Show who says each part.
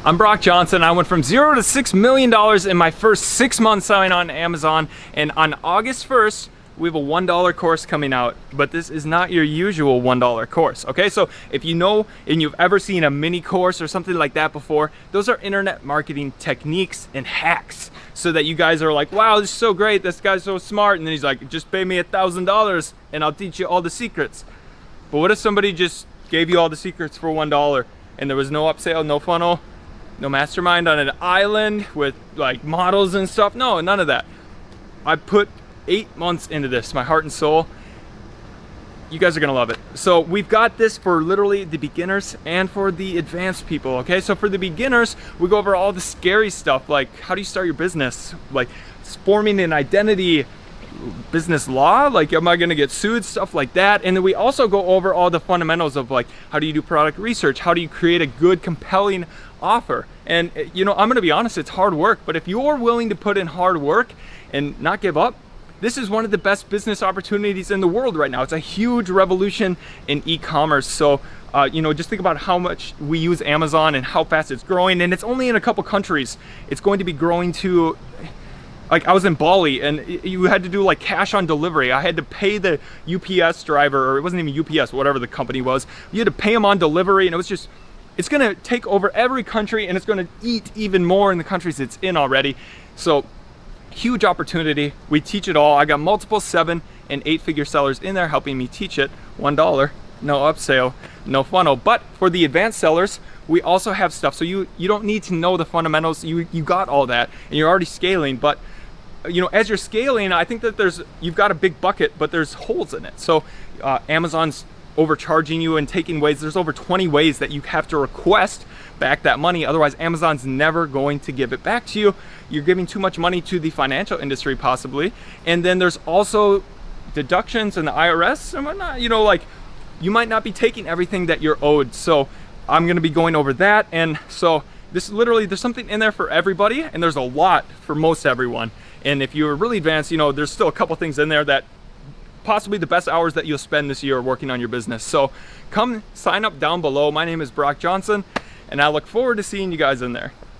Speaker 1: I'm Brock Johnson. I went from $0 to $6 million in my first 6 months selling on Amazon. And on August 1st, we have a $1 course coming out, but this is not your usual $1 course, okay? So if you know and you've ever seen a mini course or something like that before, those are internet marketing techniques and hacks so that you guys are like, wow, this is so great, this guy's so smart, and then he's like, just pay me $1,000 and I'll teach you all the secrets. But what if somebody just gave you all the secrets for $1 and there was no upsell, no funnel, no mastermind on an island with like models and stuff? No, none of that. I put 8 months into this, my heart and soul. You guys are gonna love it. So we've got this for literally the beginners and for the advanced people, okay? So for the beginners, we go over all the scary stuff, like how do you start your business? Like forming an identity, business law, like am I gonna get sued, stuff like that. And then we also go over all the fundamentals of like, how do you do product research? How do you create a good, compelling offer? And you know, I'm gonna be honest, it's hard work, but if you're willing to put in hard work and not give up, this is one of the best business opportunities in the world right now. It's a huge revolution in e-commerce. So, you know, just think about how much we use Amazon and how fast it's growing. And it's only in a couple countries. It's going to be growing to, like I was in Bali and you had to do like cash on delivery. I had to pay the UPS driver, or it wasn't even UPS, whatever the company was. You had to pay him on delivery, and it was just, it's gonna take over every country, and it's gonna eat even more in the countries it's in already. So, huge opportunity. We teach it all. I got multiple 7- and 8-figure sellers in there helping me teach it. $1, no upsell, no funnel. But for the advanced sellers, we also have stuff. So you don't need to know the fundamentals. You got all that, and you're already scaling. But you know, as you're scaling, I think that you've got a big bucket, but there's holes in it. So Amazon's overcharging you and taking ways. There's over 20 ways that you have to request back that money. Otherwise, Amazon's never going to give it back to you. You're giving too much money to the financial industry possibly. And then there's also deductions and the IRS and whatnot. You know, like you might not be taking everything that you're owed. So I'm gonna be going over that. And so this literally, there's something in there for everybody, and there's a lot for most everyone. And if you're really advanced, you know, there's still a couple things in there that possibly the best hours that you'll spend this year working on your business. So come sign up down below. My name is Brock Johnson, and I look forward to seeing you guys in there.